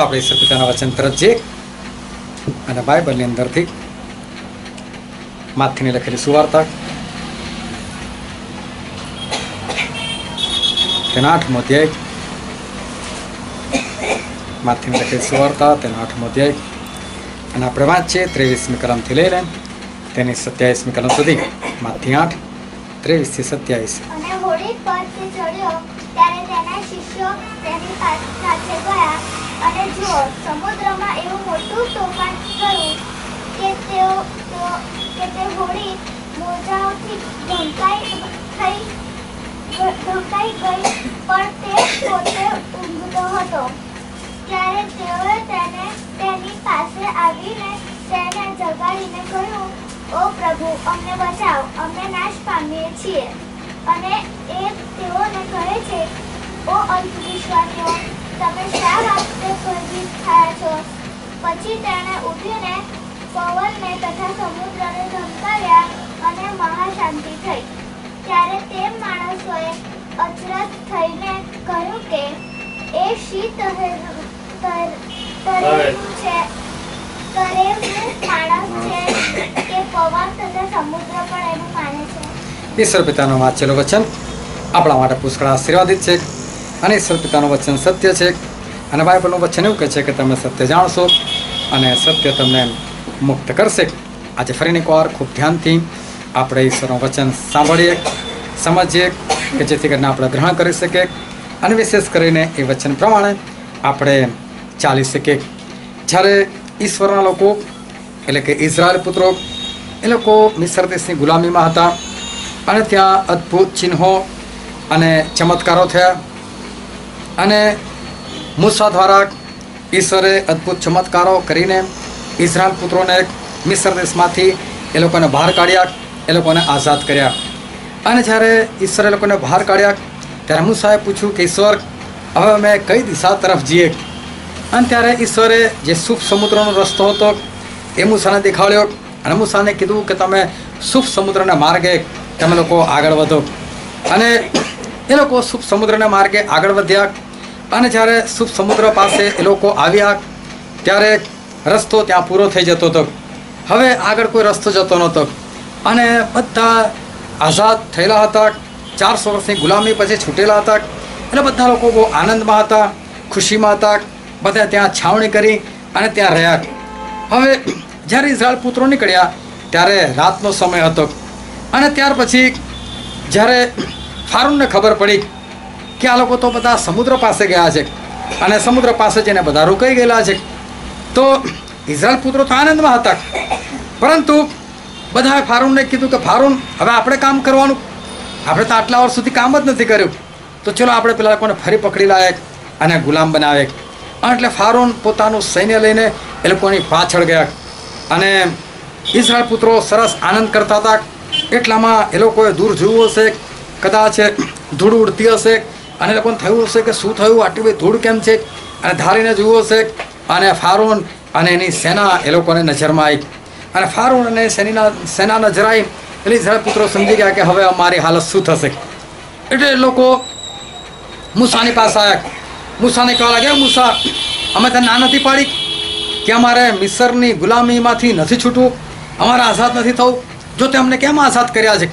આપણે ઈશ્વર પિતાના વચન તરફ જઈએ અને બાઇબલની અંદરથી માથીની લખેલી સુવાર્તા તેના 8મો અધ્યાય, માથીની લખેલી સુવાર્તા તેના 8મો અધ્યાય અને આપણે વાંચીએ 23મી કલમથી લઈને તેની 27મી કલમ સુધી. માથી 8 23 થી 27. અને હોડી પર તે ચડ્યો ત્યારે તેના શિષ્યો તેની સાથે ગયા અને જુઓ, સમુદ્રમાં એવું મોટું તોફાન થયું કે તે હોડી મોજાઓથી ઢંકાઈ ગઈ, પણ તે પોતે ઊંઘતો હતો. ત્યારે તેઓએ તેની પાસે આવીને તેને જગાડીને કહ્યું, ઓ પ્રભુ, અમને બચાવ, અમે નાશ પામીએ છીએ. અને એ તેઓને કહે છે, ઓ અલ્પવિશ્વાસીઓ, તમે શા વાસ્તે ભયભીત થયા છો? પછી તેણે ઉઠીને પવનને તથા સમુદ્રને ધમકાવ્યા અને મહાશાંતિ થઈ. ત્યારે તે માણસોએ અચરજ થઈને કહ્યું કે એ શી તરેલું છે, તરેલું માણસ છે કે પવન તથા સમુદ્ર પણ એનું માને છે. ઈશ્વર પિતાનું વાંચેલું વચન આપણા માટે પુષ્કળ આશીર્વાદિત છે અને ઈશ્વર પિતાનું વચન સત્ય છે. અને બાઇબલનું વચન એવું કહે છે કે તમે સત્ય જાણશો અને સત્ય તમને મુક્ત કરશે. આજે ફરીને એકવાર ખૂબ ધ્યાનથી આપણે ઈશ્વરનું વચન સાંભળીએ, સમજીએ કે જેથી કરીને આપણે ગ્રહણ કરી શકીએ અને વિશેષ કરીને એ વચન પ્રમાણે આપણે ચાલી શકીએ. જ્યારે ઈશ્વરના લોકો એટલે કે ઇઝરાયલ પુત્રો એ લોકો મિસ્ર દેશની ગુલામીમાં હતા અને ત્યાં અદ્ભુત ચિહ્નો અને ચમત્કારો થયા અને મૂસા દ્વારા ઈશ્વરે અદ્ભુત ચમત્કારો કરીને ઇઝરાયલ પુત્રોને મિસ્ર દેશમાંથી એ લોકોને બહાર કાઢ્યા, એ લોકોને આઝાદ કર્યા. અને જ્યારે ઈશ્વરે લોકોને બહાર કાઢ્યા ત્યારે મૂસાએ પૂછ્યું કે ઈશ્વર, હવે અમે કઈ દિશા તરફ જઈએ? અને ત્યારે ઈશ્વરે જે શુભ સમુદ્રનો રસ્તો હતો એ મૂસાને દેખાડ્યો અને મૂસાને કીધું કે તમે શુભ સમુદ્રના માર્ગે તમે લોકો આગળ વધો. અને એ લોકો શુભ સમુદ્રના માર્ગે આગળ વધ્યા અને જ્યારે શુભ સમુદ્ર પાસે એ લોકો આવ્યા ત્યારે રસ્તો ત્યાં પૂરો થઈ જતો હતો. હવે આગળ કોઈ રસ્તો જતો નહોતો અને બધા આઝાદ થયેલા હતા. 400 વર્ષની ગુલામી પછી છૂટેલા હતા એટલે બધા લોકો બહુ આનંદમાં હતા, ખુશીમાં હતા. બધા ત્યાં છાવણી કરી અને ત્યાં રહ્યા. હવે જ્યારે ઇઝરાયલ પુત્રો નીકળ્યા ત્યારે રાતનો સમય હતો અને ત્યાર પછી જ્યારે ફારૂનને ખબર પડી કે આ લોકો તો બધા સમુદ્ર પાસે ગયા છે અને સમુદ્ર પાસે જઈને બધા રોકાઈ ગયેલા છે, તો ઇઝરાયલ પુત્રો તો આનંદમાં હતા. પરંતુ બધાએ ફારૂનને કીધું કે ફારૂન, હવે આપણે કામ કરવાનું, આપણે તો આટલા વર્ષ સુધી કામ જ નથી કર્યું, તો ચલો આપણે પેલા લોકોને ફરી પકડી લાવે અને ગુલામ બનાવે. એટલે ફારૂન પોતાનું સૈન્ય લઈને એ લોકોની પાછળ ગયા અને ઇઝરાયલ પુત્રો સરસ આનંદ કરતા હતા. એટલામાં એ લોકોએ દૂર જોયું હશે, કદાચ ધૂળ ઉડતી હશે અને એ લોકોને થયું હશે કે શું થયું, આટલી બધી ધૂળ કેમ છે, અને ધારીને જોયું હશે અને ફારૂન અને એની સેના એ લોકોને નજરમાં આવી. અને ફારૂન અને સેના નજર આવી એટલે ઇઝરાયલ પુત્રો સમજી ગયા કે હવે અમારી હાલત શું થશે. એટલે એ લોકો મૂસાની પાસે આવ્યા. મૂસાને કહેવા લાગ્યા, મૂસા, અમે તને ના નથી પાડી કે અમારે મિસરની ગુલામીમાંથી નથી છૂટવું, અમારે આઝાદ નથી થવું, જો તે અમને કેમ આઝાદ કર્યા છે?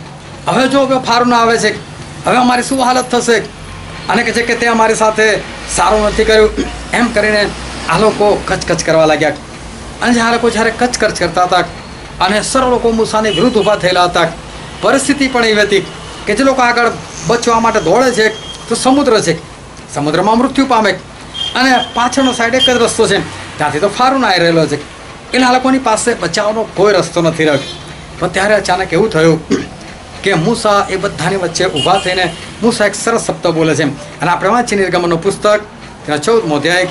હવે જો ફારૂન આવે છે, હવે અમારી શું હાલત થશે? અને કહે છે કે તે અમારી સાથે સારું નથી કર્યું. એમ કરીને આ લોકો કચકચ કરવા લાગ્યા. અને જ્યારે કચકચ કરતા હતા અને સરળ લોકો મૂસાની વિરુદ્ધ ઊભા થયેલા હતા. પરિસ્થિતિ પણ એવી હતી કે જે લોકો આગળ બચવા માટે દોડે છે તો સમુદ્ર છે, સમુદ્રમાં મૃત્યુ પામે અને પાછળનો સાઈડ એક જ રસ્તો છે, ત્યાંથી તો ફારૂન આવી રહેલો છે. એટલે આ લોકોની પાસે બચાવનો કોઈ રસ્તો નથી રહ્યો. પણ ત્યારે અચાનક એવું થયું કે મૂસા એ બધાની વચ્ચે ઊભા થઈને મૂસા એક સરસ શબ્દ બોલે છે. અને આપણે વાંચીએ નિર્ગમનનું પુસ્તક તેના 14મો અધ્યાય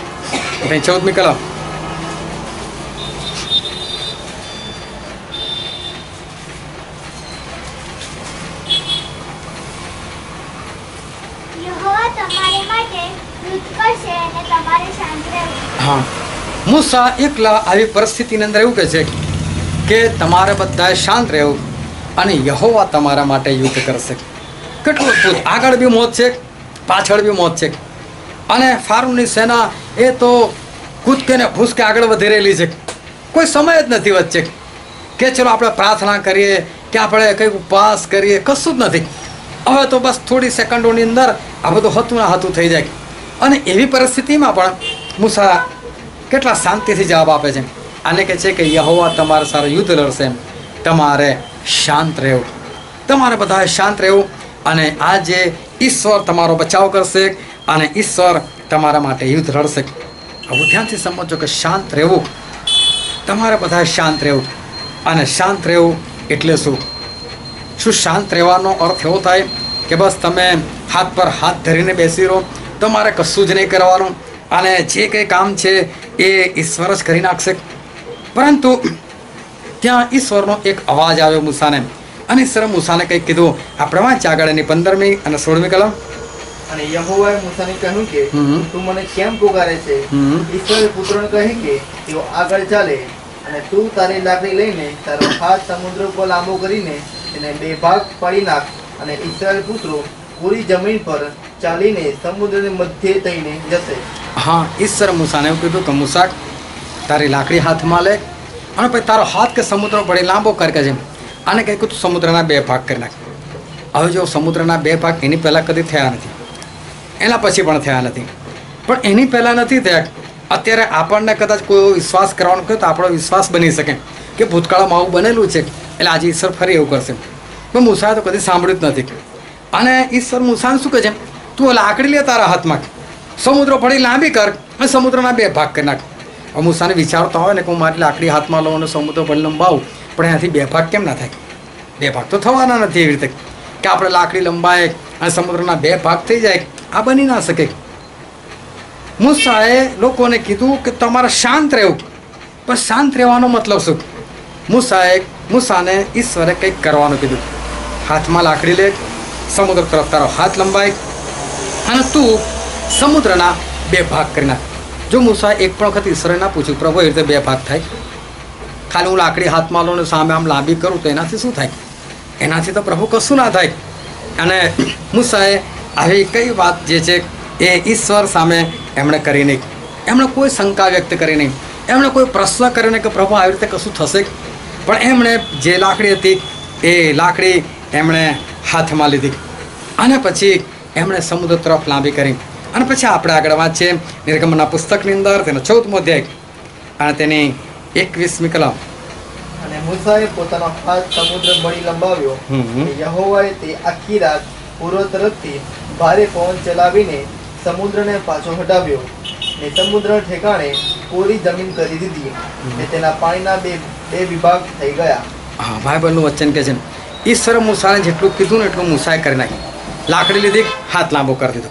14મી કલમ. હા, મૂસા એકલા આવી પરિસ્થિતિની અંદર એવું કહે છે કે તમારે બધાએ શાંત રહેવું અને યહોવા તમારા માટે યુદ્ધ કરશે. કેટલું અદભુત! આગળ બી મોત છે, પાછળ બી મોત છે. અને ફારૂનની સેના એ તો કૂદકે ને ભૂસકે આગળ વધી રહેલી છે. કોઈ સમય જ નથી વચ્ચે કે ચલો આપણે પ્રાર્થના કરીએ કે આપણે કંઈક ઉપવાસ કરીએ, કશું જ નથી. હવે તો બસ થોડી સેકન્ડોની અંદર આ બધું હતું ના હતું થઈ જાય. અને એવી પરિસ્થિતિમાં પણ મૂસા કેટલા શાંતિથી જવાબ આપે છે. આને કહે છે કે યહોવા તમારા સારા યુદ્ધ લડશે, તમારે શાંત રહેવું, તમારે બધાએ શાંત રહેવું. અને આજે ઈશ્વર તમારો બચાવ કરશે અને ઈશ્વર તમારા માટે યુદ્ધ લડશે. હવે ધ્યાનથી સમજો કે શાંત રહેવું, તમારે બધાએ શાંત રહેવું. અને શાંત રહેવું એટલે શું? શું શાંત રહેવાનો અર્થ એવો થાય કે બસ તમે હાથ પર હાથ ધરીને બેસી રહો, તમારે કશું જ નહીં કરવાનું અને જે કંઈ કામ છે એ ઈશ્વર જ કરી નાખશે? પરંતુ ત્યાં ઈશ્વરનો એક અવાજ આવ્યો મૂસાને, અને ઈશ્વરે મૂસાને કંઈક કીધું. આપણે વાંચ આગળની 15મી અને 16મી કલમ. અને યહોવાએ મૂસાને કહ્યું કે તું મને કેમ પુકારે છે? ઈશ્વરે પુત્રોને કહે કે તેઓ આગળ ચાલે, અને તું તારી લાકડી લઈને તારો હાથ સમુદ્ર ઉપર લાંબો કરીને તેને 2 ભાગ પાડી નાખ. અને ઈસ્રાયેલ પુત્રો પૂરી જમીન પર ચાલીને સમુદ્રની મધ્યે થઈને જશે. હા, ઈશ્વરે મૂસાને એવું કીધું કે મૂસા તારી લાકડી હાથમાં લે અને પછી તારો હાથ કે સમુદ્ર પડી લાંબો કરકે છે આને કંઈક તું સમુદ્રના 2 ભાગ કરી નાખ. હવે જો સમુદ્રના 2 ભાગ એની પહેલાં કદી થયા નથી, એના પછી પણ થયા નથી, પણ એની પહેલાં નથી થયા. અત્યારે આપણને કદાચ કોઈ વિશ્વાસ કરવાનો કહે તો આપણો વિશ્વાસ બની શકે કે ભૂતકાળમાં આવું બનેલું છે એટલે આજે ઈશ્વર ફરી એવું કરશે. પણ મૂસાએ તો કદી સાંભળ્યું જ નથી. અને ઈશ્વર મૂસાને શું કહે છે? તું લાકડી લે તારા હાથમાં, સમુદ્ર પડી લાંબી કર અને સમુદ્રના 2 ભાગ કરી નાખ. હવે મૂસાને વિચારતો હોય ને કે હું મારી લાકડી હાથમાં લઉં અને સમુદ્ર પડી લંબાવું, પણ એનાથી 2 ભાગ કેમ ના થાય? 2 ભાગ તો થવાના નથી એવી રીતે કે આપણે લાકડી લંબાય અને સમુદ્રના 2 ભાગ થઈ જાય, આ બની ના શકે. મૂસાએ લોકોને કીધું કે તમારે શાંત રહેવું. પણ શાંત રહેવાનો મતલબ શું? મૂસાને ઈશ્વરે કંઈક કરવાનું કીધું. હાથમાં લાકડી લે, સમુદ્ર તરફ તારો હાથ લંબાય અને તું સમુદ્રના 2 ભાગ કરી નાખ. જો મૂસાએ એક પણ વખત ઈશ્વરે ના પૂછ્યું પ્રભુ એ રીતે 2 ભાગ થાય? ખાલી હું લાકડી હાથમાં લઉં ને સામે આમ લાંબી કરું તો એનાથી શું થાય? એનાથી તો પ્રભુ કશું ના થાય. અને મૂસાએ આવી કઈ વાત જે છે એ ઈશ્વર સામે એમણે કરી નહીં. એમણે કોઈ શંકા વ્યક્ત કરી નહીં, એમણે કોઈ પ્રશ્ન કર્યો નહીં કે પ્રભુ આવી રીતે કશું થશે. પણ એમણે જે લાકડી હતી એ લાકડી એમણે હાથમાં લીધી અને પછી એમણે સમુદ્ર તરફ લાંબી કરી. અને પછી આપણે આગળ વાંચીએ નિર્ગમનના પુસ્તકની અંદર તેનો 14મો અધ્યાય અને તેની 21મી કલમ. અને મૂસાએ પોતાનો હાથ સમુદ્ર મળી લંબાવ્યો. યહોવાએ તે આખી રાત પૂર્વ તરફથી ભારે પવન ચલાવીને સમુદ્રને પાછો હટાવ્યો ને સમુદ્ર ઠેકાણે કોરી જમીન કરી દીધી ને તેના પાણીના બે વિભાગ થઈ ગયા. હા, બાઇબલનું વચન કહે છે ઈશ્વરે મૂસાને જેટલું કીધું ને એટલું મૂસાએ કરી નાખ્યું. લાકડી લીધી, હાથ લાંબો કરી દીધો.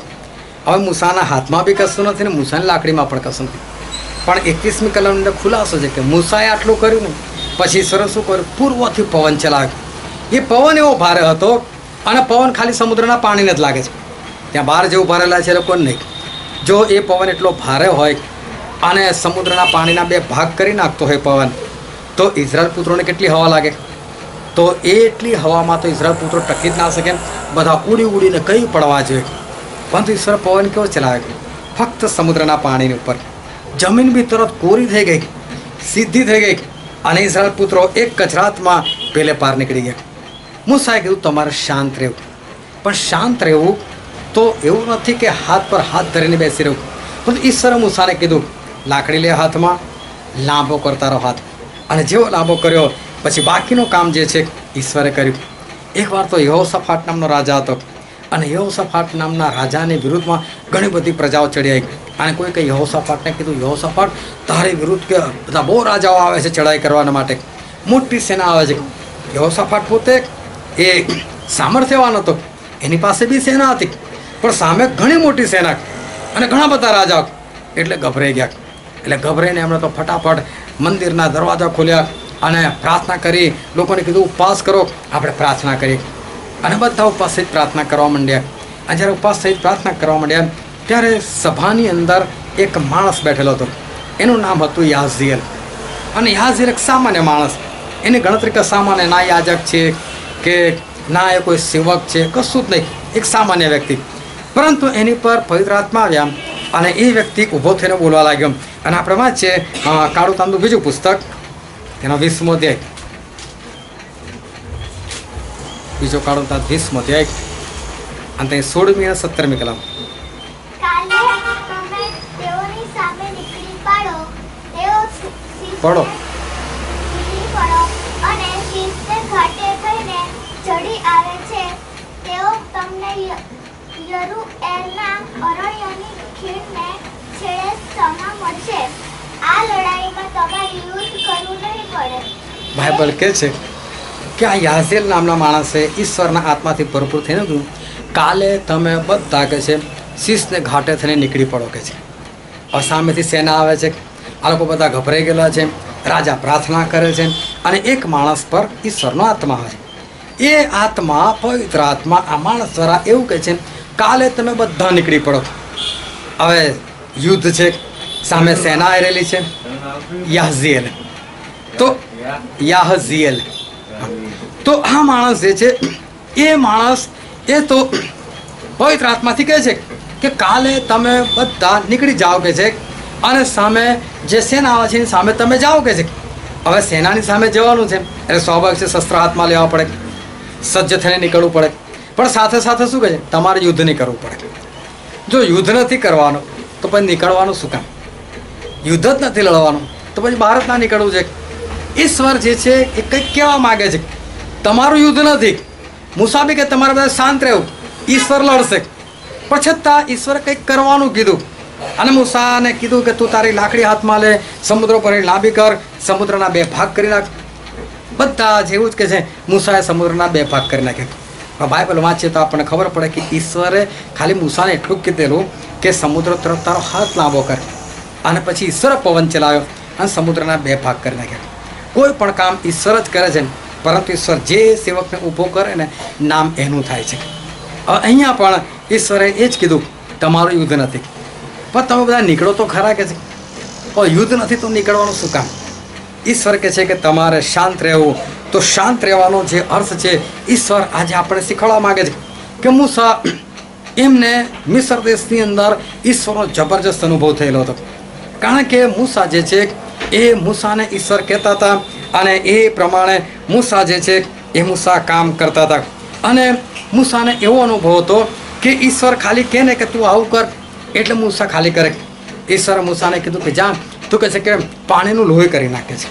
હવે મૂસાના હાથમાં બી કશું નથી ને મૂસાની લાકડીમાં પણ કશું નથી. પણ 21મી કલમની અંદર ખુલાસો છે કે મૂસાએ આટલું કર્યું ને પછી ઈશ્વરે શું કર્યું? પૂર્વથી પવન ચલાવ્યો. એ પવન એવો ભારે હતો અને પવન ખાલી સમુદ્રના પાણીને જ લાગે છે, ત્યાં બહાર જેવું ભરેલા છે એ લોકોને નહીં. જો એ પવન એટલો ભારે હોય અને સમુદ્રના પાણીના 2 ભાગ કરી નાખતો હોય પવન, તો ઇઝરાયલ પુત્રોને કેટલી હવા લાગે? તો એટલી હવામાં તો ઇઝરાયલ પુત્રો ટકી જ ના શકે, બધા ઉડી ઉડીને કઈ પડવા જોઈએ. પરંતુ ઈશ્વર પવન કેવો ચલાવે? ફક્ત સમુદ્રના પાણીની ઉપર. જમીન બી તરત કોરી થઈ ગઈ, સીધી થઈ ગઈ અને ઇઝરાયલ પુત્રો એક કચરાતમાં પેલે પાર નીકળી ગયા. મૂસાએ કીધું તમારે શાંત રહેવું. પણ શાંત રહેવું તો એવું નથી કે હાથ પર હાથ ધરીને બેસી રહેવું. પરંતુ ઈશ્વરે મૂસાને કીધું લાકડી લે હાથમાં, લાંબો કરતા રહો હાથ. અને જેવો લાંબો કર્યો પછી બાકીનું કામ જે છે ઈશ્વરે કર્યું. એકવાર તો યહોશાફાટ નામનો રાજા હતો અને યહોશાફાટ નામના રાજાની વિરુદ્ધમાં ઘણી બધી પ્રજાઓ ચડી આવી. અને કોઈ કંઈ યહોશાફાટને કીધું યહોશાફાટ તારી વિરુદ્ધ કે બધા બહુ રાજાઓ આવે છે ચડાઈ કરવાના માટે, મોટી સેના આવે છે. યહોશાફાટ પોતે એ સામર્થ્યવાન હતો, એની પાસે બી સેના હતી પણ સામે ઘણી મોટી સેના અને ઘણા બધા રાજાઓ, એટલે ગભરાઈ ગયા. એટલે ગભરાઈને એમણે તો ફટાફટ મંદિરના દરવાજા ખોલ્યા અને પ્રાર્થના કરી. લોકોને કીધું ઉપવાસ કરો, આપણે પ્રાર્થના કરી. અને બધા ઉપવાસ સહિત પ્રાર્થના કરવા માંડ્યા. અને જ્યારે ઉપવાસ સહિત પ્રાર્થના કરવા માંડ્યા ત્યારે સભાની અંદર એક માણસ બેઠેલો હતો. એનું નામ હતું યાઝીએલ. અને યાઝીએલ એક સામાન્ય માણસ, એની ગણતરી કે સામાન્ય ના યાજક છે કે ના એ કોઈ સેવક છે, કશું જ નહીં, એક સામાન્ય વ્યક્તિ. પરંતુ એની પર પવિત્ર આત્મા આવ્યા અને એ વ્યક્તિ ઊભો થઈને બોલવા લાગ્યો. અને આપણે વાંચીએ કાળું તાંબુ બીજું પુસ્તક એનો 20મો અધ્યાય, બીજો કાળું તાંબુ 20મો અધ્યાય અને તે 16મી અને 17મી કલમ. કાલે તમે તેઓની સામે નીકળી પડો, તેઓ પડો. નીકળી પડો અને શીશને ઘાટે થઈને ચડી આવે છે. તેઓ તમને યરુએલના અરણ્યની ખીણને છેડે સમા મળશે. આ લડાઈમાં તમારે યુદ્ધ કરવું નહીં પડે. બાઇબલ કહે છે કે આ યાઝેલ નામના માણસે ઈશ્વરના આત્માથી ભરપૂર થઈને કહ્યું, કાલે તમે બધા કે છે શીશને ઘાટે થઈને નીકળી પડો કે છે. હવે સામેથી સેના આવે છે, આ લોકો બધા ગભરાઈ ગયેલા છે, રાજા પ્રાર્થના કરે છે અને એક માણસ પર ઈશ્વરનો આત્મા આવે છે. એ આત્મા, પવિત્ર આત્મા આ માણસ દ્વારા એવું કહે છે, કાલે તમે બધા નીકળી પડો. હવે યુદ્ધ છે, સામે સેના આવેલી છે, યાઝીએલ. તો યાહઝીએલ, તો આ માણસ જે છે એ માણસ એ તો પવિત્ર આત્માથી કહે છે કે કાલે તમે બધા નીકળી જાઓ કે છે અને સામે જે સેના આવે છે એની સામે તમે જાઓ કે છે. હવે સેનાની સામે જવાનું છે એટલે સ્વાભાવિક છે શસ્ત્ર હાથમાં લેવા પડે, સજ્જ થઈને નીકળવું પડે, પણ સાથે સાથે શું કહે છે તમારે યુદ્ધ નહીં કરવું પડે. જો યુદ્ધ નથી કરવાનું તો પછી નીકળવાનું શું કામ? યુદ્ધ જ નથી લડવાનું તો પછી બહાર જ ના નીકળવું છે. ઈશ્વર જે છે એ કંઈક કહેવા માગે છે, તમારું યુદ્ધ નથી. મૂસા બી કે તમારે બધા શાંત રહેવું, ઈશ્વર લડશે. પણ છતાં ઈશ્વરે કંઈક કરવાનું કીધું અને મૂસાને કીધું કે તું તારી લાકડી હાથમાં લે, સમુદ્ર પર લાંબી કર, સમુદ્રના 2 ભાગ કરી નાખ. બધા જેવું જ કે છે, મૂસાએ સમુદ્રના 2 ભાગ કરી નાખ્યા. બાઇબલ વાંચીએ તો આપણને ખબર પડે કે ઈશ્વરે ખાલી મૂસાને એટલું જ કીધેલું કે સમુદ્ર તરફ તારો હાથ લાંબો કર, અને પછી ઈશ્વરે પવન ચલાવ્યો અને સમુદ્રના 2 ભાગ કરી નાખ્યા. કોઈ પણ કામ ઈશ્વર જ કરે છે, પરંતુ ઈશ્વર જે સેવકને ઊભો કરે ને નામ એનું થાય છે. અહીંયા પણ ઈશ્વરે એ જ કીધું તમારું યુદ્ધ નથી, પણ તમે બધા નીકળો તો ખરા કે છે. યુદ્ધ નથી તો નીકળવાનું શું કામ? ઈશ્વર કહે છે કે તમારે શાંત રહેવું. તો શાંત રહેવાનો જે અર્થ છે ઈશ્વર આજે આપણે શીખવાડવા માગે છે કે મૂસા એમને મિસ્ર દેશની અંદર ઈશ્વરનો જબરજસ્ત અનુભવ થયેલો હતો. કારણ કે મૂસા જે છે એ મૂસાને ઈશ્વર કહેતા હતા અને એ પ્રમાણે મૂસા જે છે એ મૂસા કામ કરતા હતા. અને મૂસાને એવો અનુભવ હતો કે ઈશ્વર ખાલી કહે ને કે તું આવું કર એટલે મૂસા ખાલી કરે. ઈશ્વરે મૂસાને કીધું કે જા, તું કહે છે કે પાણીનું લોહી કરી નાખે છે.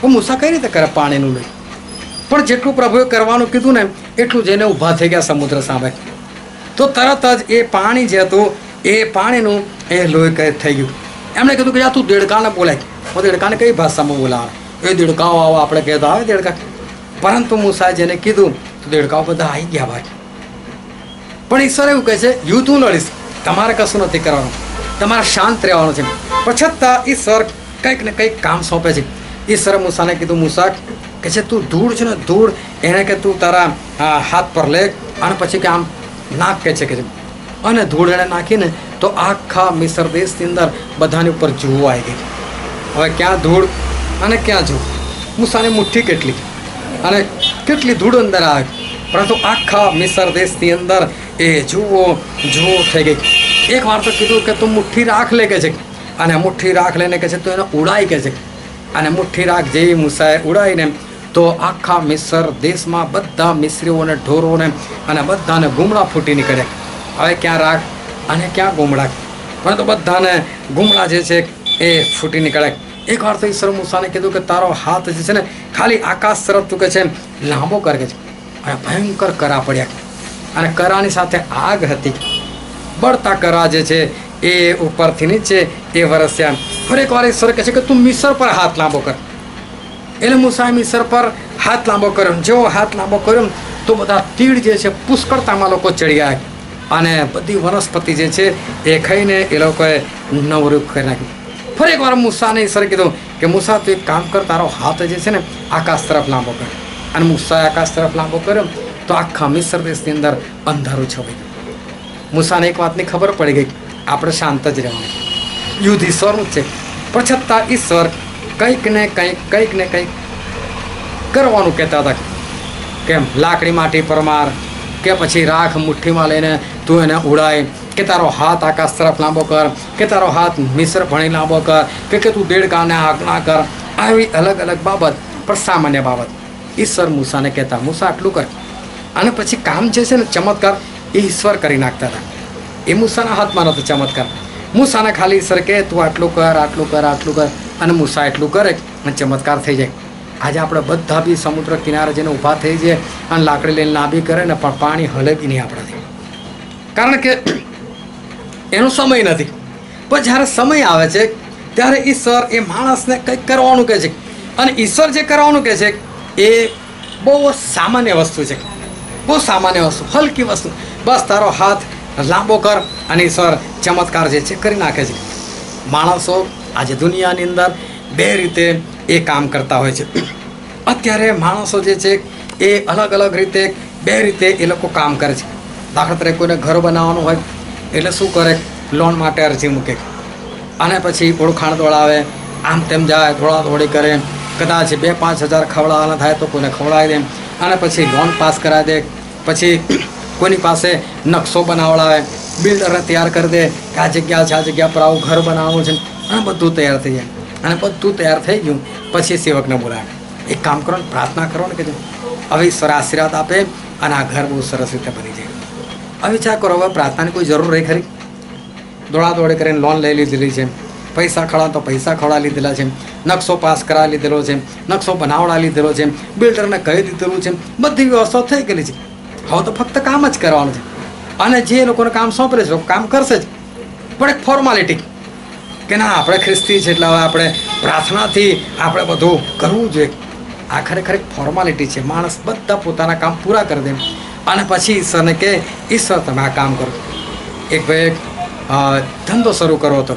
તો મૂસા કઈ રીતે કરે પાણીનું લોહી? પણ જેટલું પ્રભુએ કરવાનું કીધું ને એટલું જઈને ઊભા થઈ ગયા સમુદ્ર સામે. તો તરત જ એ પાણી જે હતું એ પાણીનું એ લોહી થઈ ગયું. એમણે કીધું કે જા તું દેડકાને બોલાય. દેડકાને કઈ ભાષામાં બોલાવે? એ દેડકાઓ આવો આપણે કહેતા આવે દેડકા. પરંતુ મૂસાએ જેને કીધું તો દેડકાઓ બધા આવી ગયા ભાઈ. પણ ઈશ્વર એવું કહે છે યુદ્ધ હું લડીશ, તમારે કશું નથી કરવાનું, તમારે શાંત રહેવાનું છે. પણ છતાં ઈશ્વર કંઈક ને કંઈક કામ સોંપે છે. ઈશ્વરે મૂસાને કીધું મૂસા કે છે તું ધૂળ છે ને ધૂળ એને કે તું તારા હાથ પર લે અને પછી કે આમ નાખ કે છે અને ધૂળ એણે નાખીને તો આખા મિસ્ર દેશની અંદર બધાની ઉપર જુઓ આવી ગઈ. હવે ક્યાં ધૂળ અને ક્યાં જુઓ? મૂસાની મુઠ્ઠી કેટલી અને કેટલી ધૂળ અંદર આવે, પરંતુ આખા મિસ્ર દેશની અંદર એ જુઓ થઈ ગઈ. એક વાર તો કીધું કે તું મુઠ્ઠી રાખ લે કે છે અને મુઠ્ઠી રાખ લઈને કે છે તું એને ઉડાઈ કે છે. અને મુઠ્ઠી રાખ જેવી મૂસાએ ઉડાવીને તો આખા મિસ્ર દેશમાં બધા મિસ્રીઓને, ઢોરોને અને બધાને ગુમડા ફૂટી નીકળ્યા. હવે ક્યાં રાખ અને ક્યાં ગુમડા? પરંતુ બધાને ગુમડા જે છે એ ફૂટી નીકળ્યા. એક વાર તો ઈશ્વર મૂસાને કીધું કે તારો હાથ જે છે ને ખાલી આકાશ તરફ તું કે છે લાંબો કર કે છે. અને ભયંકર કરા પડ્યા અને કરાની સાથે આગ હતી. બળતા કરા જે છે એ ઉપરથી નીચે એ વરસ્યા. ફરી એક વાર ઈશ્વર કહે છે કે તું મિસ્ર પર હાથ લાંબો કર. એટલે મૂસાએ મિસ્ર પર હાથ લાંબો કર્યો. જેવો હાથ લાંબો કર્યો તો બધા તીડ જે છે પુષ્કળતામાં લોકો ચડી ગયા અને બધી વનસ્પતિ જે છે એ ખાઈને એ લોકોએ નવરૂપ કરી નાખ્યું. ફરી એકવાર મૂસાને ઈશ્વરે કીધું કે મૂસા તું એક કામ કર, તારો હાથ જે છે ને આકાશ તરફ લાંબો કર. અને મૂસાએ આકાશ તરફ લાંબો કર્યો તો આખા મિસ્ર દેશની અંદર અંધારું છવાઈ ગયું. મૂસાને એક વાતની ખબર પડી ગઈ, આપણે શાંત જ રહેવાનું, યુદ્ધ ઈશ્વરનું જ છે. પણ છતાં ઈશ્વર કંઈક ને કંઈક કરવાનું કહેતા હતા. કેમ લાકડી માટી પર માર કે પછી રાખ મુઠ્ઠીમાં લઈને તું એને ઉડાય કે તારો હાથ આકાશ તરફ લાંબો કર, કે તારો હાથ મિશ્ર ભણી લાંબો કર, કે તું દેડકાને આજ્ઞા કર. આવી અલગ અલગ બાબત, પણ સામાન્ય બાબત ઈશ્વર મૂસાને કહેતા, મૂસા આટલું કર. અને પછી કામ જે છે ને ચમત્કાર એ ઈશ્વર કરી નાખતા હતા. એ મૂસાના હાથમાં નહોતો ચમત્કાર. મૂસાને ખાલી ઈશ્વર કહે તું આટલું કર, આટલું કર, આટલું કર, અને મૂસા એટલું કરે અને ચમત્કાર થઈ જાય. આજે આપણે બધા બી સમુદ્ર કિનારે જઈને ઊભા થઈ જઈએ અને લાકડી લઈને લાંબી કરે ને પણ પાણી હલે બી નહીં આપણાથી, કારણ કે એનો સમય નથી. પણ જ્યારે સમય આવે છે ત્યારે ઈશ્વર એ માણસને કંઈક કરવાનું કહે છે, અને ઈશ્વર જે કરવાનું કહે છે એ બહુ સામાન્ય વસ્તુ છે, બહુ સામાન્ય વસ્તુ, હલકી વસ્તુ. બસ તારો હાથ લાંબો કર અને ઈશ્વર ચમત્કાર જે છે કરી નાખે છે. માણસો આજે દુનિયાની અંદર બે રીતે એ કામ કરતા હોય છે. અત્યારે માણસો જે છે એ અલગ અલગ રીતે બે રીતે એ લોકો કામ કરે છે. દાખલા તરીકે કોઈને ઘર બનાવવાનું હોય એટલે શું કરે, લોન માટે અરજી મૂકે અને પછી ઓળખાણ દોડાવે, આમ તેમ જાય, દોડાદોડી કરે, કદાચ 2-5 હજાર ખવડાવવાના થાય તો કોઈને ખવડાવી દે, અને પછી લોન પાસ કરાવી દે. પછી કોઈની પાસે નકશો બનાવડાવે, બિલ્ડરને તૈયાર કરી દે કે આ જગ્યા છે, આ જગ્યા પર આવું ઘર બનાવવાનું છે, અને બધું તૈયાર થઈ જાય. અને બધું તૈયાર થઈ ગયું પછી સેવકને બોલાવે, એક કામ કરો ને, પ્રાર્થના કરો ને, કીધું હવે ઈશ્વર આશીર્વાદ આપે અને આ ઘર બહુ સરસ રીતે બની જાય. હવે વિચાર કરો, હવે પ્રાર્થનાની કોઈ જરૂર રહી ખરી? દોડાદોડી કરીને લોન લઈ લીધેલી છે, પૈસા ખવડાવ તો પૈસા ખવડાવી લીધેલા છે, નકશો પાસ કરાવી લીધેલો છે, નકશો બનાવડા લીધેલો છે, બિલ્ડરને કહી દીધેલું છે, બધી વ્યવસ્થા થઈ ગયેલી છે. હવે તો ફક્ત કામ જ કરવાનું છે, અને જે લોકોને કામ સોંપેલું છે કામ કરશે જ. પણ એક ફોર્માલિટી કે ના આપણે ખ્રિસ્તી છે એટલે હવે આપણે પ્રાર્થનાથી આપણે બધું કરવું જોઈએ. આ ખરેખર એક ફોર્માલિટી છે. માણસ બધા પોતાના કામ પૂરા કરી દે અને પછી ઈશ્વરને કહે ઈશ્વર તમે આ કામ કરો. એક ભાઈ ધંધો શરૂ કરવો હતો,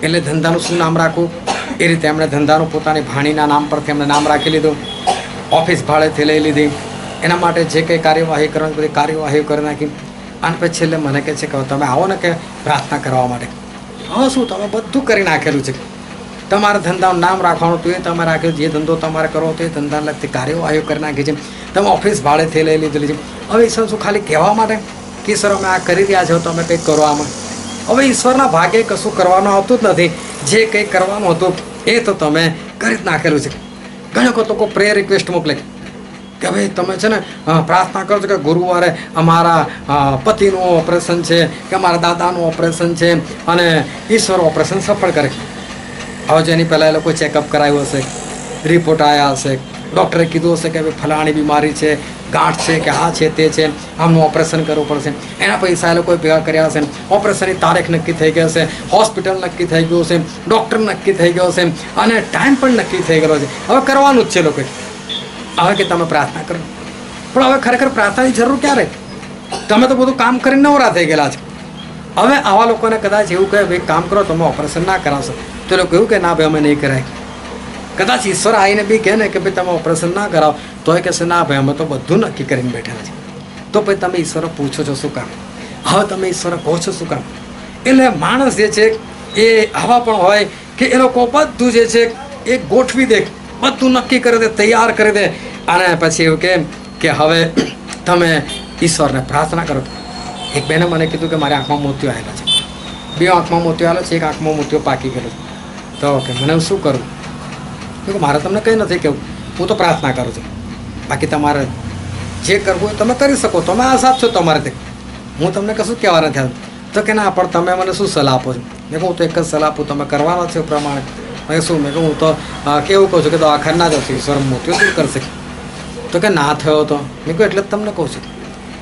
એટલે ધંધાનું શું નામ રાખવું એ રીતે એમણે ધંધાનું પોતાની ભાણીના નામ પરથી એમણે નામ રાખી લીધું. ઓફિસ ભાડેથી લઈ લીધી, એના માટે જે કંઈ કાર્યવાહી કરવાની બધી કાર્યવાહી કરી નાખી. અને પછી છેલ્લે મને કહે છે કે તમે આવો ને કે પ્રાર્થના કરવા માટે. હા શું તમે બધું કરી નાખેલું છે, તમારા ધંધાનું નામ રાખવાનું હતું એ તમે રાખ્યું, જે ધંધો તમારે કરવો હતો એ ધંધાને લગતી કાર્યવાહીઓ કરી નાખી છે, તમે ઓફિસ ભાડેથી લઈ લીધેલી છે. હવે ઈશ્વર શું ખાલી કહેવા માટે કે સર અમે આ કરી રહ્યા છો તમે કંઈક કરો આમાં? હવે ઈશ્વરના ભાગે કશું કરવાનું આવતું જ નથી. જે કંઈ કરવાનું હતું એ તો તમે કરી જ નાખેલું છે. ઘણા લોકો પ્રેયર રિક્વેસ્ટ મોકલે કે ભાઈ તમે છે ને પ્રાર્થના કરો છો કે ગુરુવારે અમારા પતિનું ઓપરેશન છે કે અમારા દાદાનું ઓપરેશન છે, અને ઈશ્વર ઓપરેશન સફળ કરે. હવે જેની પહેલાં એ લોકો ચેકઅપ કરાવ્યું હશે, રિપોર્ટ આવ્યા હશે, ડૉક્ટરે કીધું હશે કે ભાઈ ફલાણી બીમારી છે, ગાંઠ છે કે આ છે તે છે, આમનું ઓપરેશન કરવું પડશે. એના પૈસા એ લોકોએ ભેગા કર્યા હશે, ઓપરેશનની તારીખ નક્કી થઈ ગઈ હશે, હોસ્પિટલ નક્કી થઈ ગયું હશે, ડૉક્ટર નક્કી થઈ ગયો હશે, અને ટાઈમ પણ નક્કી થઈ ગયો છે. હવે કરવાનું જ છે લોકોએ. હવે કે તમે પ્રાર્થના કરો, પણ હવે ખરેખર પ્રાર્થનાની જરૂર ક્યારે? તમે તો બધું કામ કરીને નવરા થઈ ગયેલા છે. હવે આવા લોકોને કદાચ એવું કહે ભાઈ કામ કરો, તમે ઓપરેશન ના કરાવશો, તો એ લોકો એવું કે ના ભાઈ અમે નહીં કરાય. કદાચ ઈશ્વર આવીને બી કહે ને કે ભાઈ તમે ઓપરેશન ના કરાવો, તો એ કહેશે ના ભાઈ અમે તો બધું નક્કી કરીને બેઠેલા છે. તો ભાઈ તમે ઈશ્વર પૂછો છો શું કામ? હવે તમે ઈશ્વર કહો છો શું કામ? એટલે માણસ જે છે એ આવા પણ હોય કે એ લોકો બધું જે છે એ ગોઠવી દે, બધું નક્કી કરી દે, તૈયાર કરી દે, અને પછી એવું કે હવે તમે ઈશ્વરને પ્રાર્થના કરો. એક બેને મને કીધું કે મારી આંખમાં મોતિયો આવેલા છે, 2 આંખમાં મોતિયો આવેલો છે, એક આંખમાં મોતિયો પાકી ગયેલો છે. તો કે મને શું કરું? કે મારે તમને કંઈ નથી કહેવું, હું તો પ્રાર્થના કરું છું. બાકી તમારે જે કરવું હોય તમે કરી શકો, તમે આઝાદ છો તમારે તે, હું તમને કશું કહેવા નથી આવતું. તો કે ના પણ તમે મને શું સલાહ આપો છો? મેં કહું હું તો એક જ સલાહ આપું, તમે કરવાનો છો એ પ્રમાણે. મેં શું મેં કહું હું તો કેવું કહું છું કે દવાખાને ના જશે, ઈશ્વર મોતિયો શું કરશે? તો કે ના થયો તો. મેં કહું એટલે જ તમને કહું છું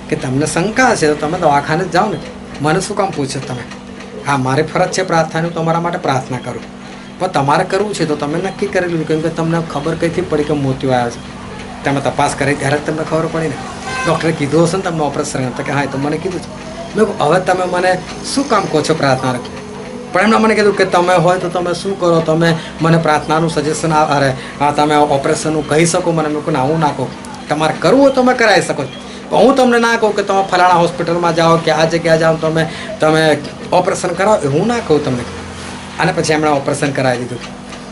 કે તમને શંકા છે તો તમે દવાખાને જ જાઓ ને, મને શું કામ પૂછે તમે? હા મારી ફરજ છે પ્રાર્થનાની, હું તમારા માટે પ્રાર્થના કરું, પણ તમારે કરવું છે તો તમે નક્કી કરેલું, કેમ કે તમને ખબર કઈથી પડી કે મોતિયો આવ્યો છે? તમે તપાસ કરી ત્યારે જ તમને ખબર પડી ને. ડૉક્ટરે કીધું હશે ને તમને ઓપરેશન, તો કે હા તો મને કીધું છે. મેં કહું હવે તમે મને શું કામ કહો છો પ્રાર્થના? પણ એમણે મને કીધું કે તમે હોય તો તમે શું કરો, તમે મને પ્રાર્થનાનું સજેશન અરે તમે ઓપરેશનનું કહી શકો મને. મેં કહું ના હું ના કહું, તમારે કરવું હોય તમે કરાવી શકો છો, પણ હું તમને ના કહું કે તમે ફલાણા હોસ્પિટલમાં જાઓ કે આ જગ્યાએ જાઓ તમે ઓપરેશન કરાવો, હું ના કહું તમને. અને પછી એમણે ઓપરેશન કરાવી દીધું.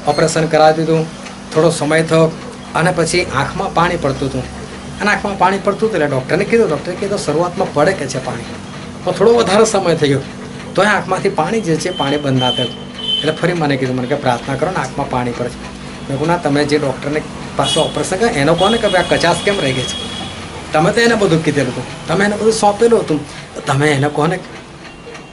ઓપરેશન કરાવી દીધું, થોડો સમય થયો, અને પછી આંખમાં પાણી પડતું હતું, અને આંખમાં પાણી પડતું હતું એટલે ડૉક્ટરે કીધું શરૂઆતમાં પડે કે છે પાણી, પણ થોડો વધારે સમય થઈ ગયો તો એ આંખમાંથી પાણી જે છે પાણી બંધ ના થયું. એટલે ફરી મને કીધું મને કે પ્રાર્થના કરો ને આંખમાં પાણી પડે છે. મેં કહું ના, તમે જે ડૉક્ટરને પાસે ઓપરેશન કરે એનો કહો ને કે ભાઈ આ કચાશ કેમ રહી ગઈ છે. તમે તો એને બધું કીધેલું હતું, તમે એને બધું સોંપેલું હતું, તમે એને કહો ને.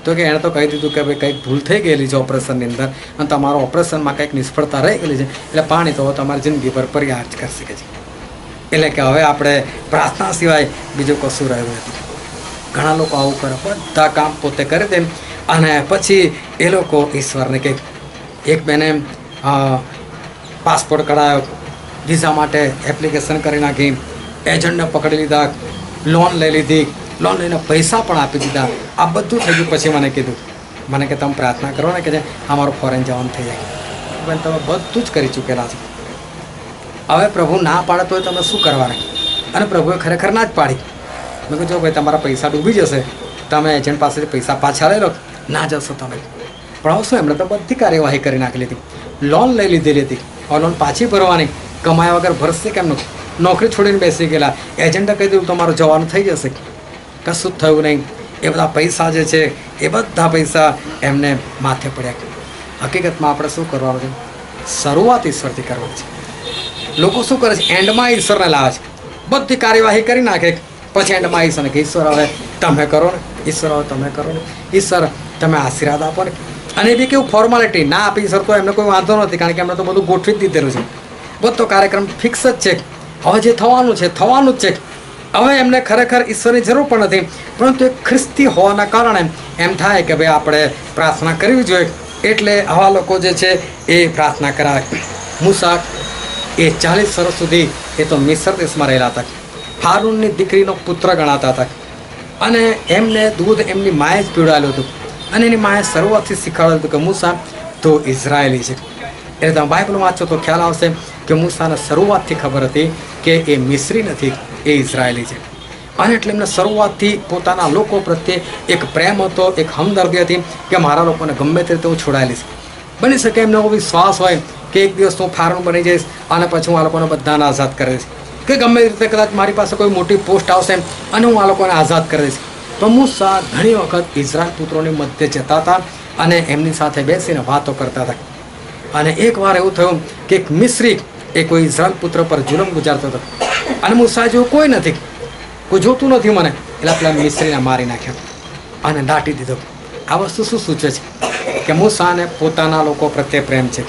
તો કે એણે તો કહી દીધું કે ભાઈ કંઈક ભૂલ થઈ ગયેલી છે ઓપરેશનની અંદર અને તમારો ઓપરેશનમાં કંઈક નિષ્ફળતા રહી ગયેલી છે એટલે પાણી તો તમારી જિંદગીભર પર્યાર જ કરી શકે છે. એટલે કે હવે આપણે પ્રાર્થના સિવાય બીજું કશું રહ્યું નથી. ઘણા લોકો આવું કરે, બધા કામ પોતે કરી દે અને પછી એ લોકો ઈશ્વરને કંઈક. એક બેને પાસપોર્ટ કઢાયો, વિઝા માટે એપ્લિકેશન કરી નાખી, એજન્ટને પકડી લીધા, લોન લઈ લીધી, લોન લઈને પૈસા પણ આપી દીધા. આ બધું થઈ ગયું. પછી મને કીધું, મને કે તમે પ્રાર્થના કરો ને કે જે અમારું ફોરેન જવાનું થઈ જાય. બેન તમે બધું જ કરી ચૂકેલા છો. હવે પ્રભુ ના પાડે તો તમે શું કરવાના? અને પ્રભુએ ખરેખર ના જ પાડી. મેં કહ્યું જો ભાઈ તમારા પૈસા ડૂબી જશે, તમે એજન્ટ પાસેથી પૈસા પાછા લઈ લો, ના જશો તમે. પણ હવે શું, એમણે તો બધી કાર્યવાહી કરી નાખી લીધી, લોન લઈ લીધેલી હતી. હવે લોન પાછી ભરવાની, કમાયા વગર ભરશે કેમનું? નોકરી છોડીને બેસી ગયેલા. એજન્ટે કહી દીધું તમારું જવાનું થઈ જશે. કશું જ થયું નહીં. એ બધા પૈસા જે છે એ બધા પૈસા એમને માથે પડ્યા. હકીકતમાં આપણે શું કરવાનું છે? શરૂઆત ઈશ્વરથી કરવાની છે. લોકો શું કરે છે? એન્ડમાં ઈશ્વરને લાવે છે, બધી કાર્યવાહી કરી નાખે, પછી એન્ડમાં ઈશ્વરને કે ઈશ્વર હવે તમે કરો ને, ઈશ્વર હવે તમે કરો ને, ઈશ્વર તમે આશીર્વાદ આપો ને. અને એ બી કેવું ફોર્માલિટી ના આપી ઈશ્વર તો એમને કોઈ વાંધો નથી, કારણ કે એમને તો બધું ગોઠવી જ દીધેલું છે. બધો કાર્યક્રમ ફિક્સ જ છે. હવે જે થવાનું છે થવાનું જ છે. હવે એમને ખરેખર ઈશ્વરની જરૂર પણ નથી, પરંતુ એક ખ્રિસ્તી હોવાના કારણે એમ થાય કે ભાઈ આપણે પ્રાર્થના કરવી જોઈએ. એટલે આવા લોકો જે છે એ પ્રાર્થના કરાવે. મૂસા એ 40 વર્ષ સુધી એ તો મિસ્ર દેશમાં રહેલા હતા. હારૂનની દીકરીનો પુત્ર ગણાતા હતા અને એમને દૂધ એમની માએ જ પીવડાવેલું હતું. અને એની માએ શરૂઆતથી શીખવાડ્યું હતું કે મૂસા તો ઇઝરાયેલી છે. એટલે તમે બાઇબલ વાંચો તો ખ્યાલ આવશે કે મૂસાને શરૂઆતથી ખબર હતી કે એ મિસ્રી નથી, એ ઇઝરાયેલી છે. અને એટલે એમને શરૂઆતથી પોતાના લોકો પ્રત્યે એક પ્રેમ હતો, એક હમદર્દી હતી કે મારા લોકોને ગમે તે રીતે હું છોડાયેલી છે. બની શકે એમને એવો વિશ્વાસ હોય કે એક દિવસ હું ફારૂન બની જઈશ અને પછી હું આ લોકોને બધાને આઝાદ કરી દઈશ, કે ગમે રીતે કદાચ મારી પાસે કોઈ મોટી પોસ્ટ આવશે અને હું આ લોકોને આઝાદ કરી દઈશ. તો મૂસા ઘણી વખત ઇઝરાયલ પુત્રોની મધ્ય જતા હતા અને એમની સાથે બેસીને વાતો કરતા હતા. અને એકવાર એવું થયું કે એક મિસ્રી એ કોઈ ઇઝરાયલ પુત્ર પર જુલમ ગુજારતો હતો અને મૂસા જેવું કોઈ નથી, કોઈ જોતું નથી મને, એટલે પેલા મિસ્રીને મારી નાખ્યો અને દાટી દીધો. આ વસ્તુ શું સૂચવે છે? કે મૂસાને પોતાના લોકો પ્રત્યે પ્રેમ છે,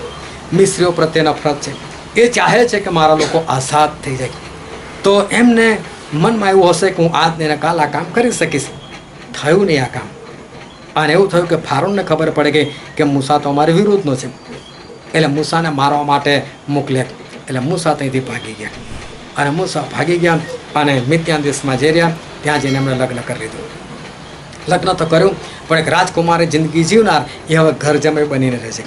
મિસ્રીઓ પ્રત્યે નફરત છે. એ ચાહે છે કે મારા લોકો આઝાદ થઈ જાય. તો એમને મનમાં એવું હશે કે હું આજ ને કાલ આ કામ કરી શકીશ. થયું નહીં આ કામ. અને એવું થયું કે ફારૂનને ખબર પડે ગઈ કે મૂસા તો અમારી વિરુદ્ધનો છે. એટલે મૂસાને મારવા માટે મોકલ્યા. એટલે મૂસા ત્યાંથી ભાગી ગયા. અને મૂસા ભાગી ગયા અને મિદ્યાન દેશમાં જઈ રહ્યા. ત્યાં જઈને એમણે લગ્ન કરી લીધું. લગ્ન તો કર્યું, પણ એક રાજકુમારી જિંદગી જીવનાર એ હવે ઘર જમાઈ બનીને રહે છે.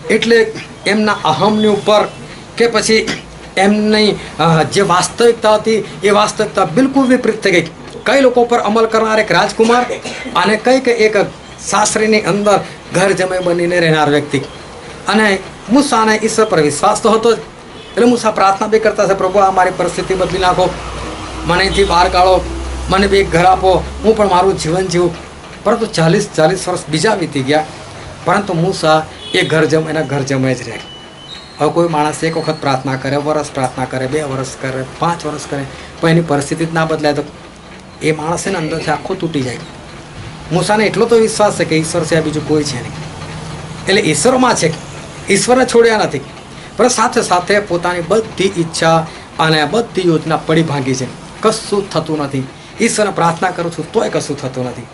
એટલે એમના અહમની ઉપર કે પછી એમની જે વાસ્તવિકતા હતી એ વાસ્તવિકતા બિલકુલ વિપરીત થઈ ગઈ. કઈ લોકો પર અમલ કરનાર એક રાજકુમાર અને કઈ એક સાસરીની અંદર ઘર જમાઈ બનીને રહેનાર વ્યક્તિ. અને મૂસાને ઈશ્વર પર વિશ્વાસ તો હતો જ. એટલે મૂસા પ્રાર્થના બી કરતા છે, પ્રભુ આ મારી પરિસ્થિતિ બદલી નાખો, મને અહીંથી બહાર કાઢો, મને બી એક ઘર આપો, હું પણ મારું જીવન જીવું. પરંતુ 40 વર્ષ બીજા વીતી ગયા, પરંતુ મૂસા એ એના ઘર જમાઈ જ રહે. હવે કોઈ માણસ એક વખત પ્રાર્થના કરે, વર્ષ પ્રાર્થના કરે, 2 વર્ષ કરે, 5 વર્ષ કરે, પણ એની પરિસ્થિતિ જ ના બદલાય તો એ માણસ એના અંદરથી આખો તૂટી જાય. મૂસાને એટલો તો વિશ્વાસ છે કે ઈશ્વર છે, બીજું કોઈ છે નહીં. એટલે ઈશ્વરમાં છે, ઈશ્વરને છોડ્યા નથી, પણ સાથે સાથે પોતાની બધી ઈચ્છા અને બધી યોજના પડી ભાંગી છે. કશું થતું નથી. ઈશ્વરને પ્રાર્થના કરું છું તોય કશું થતું નથી.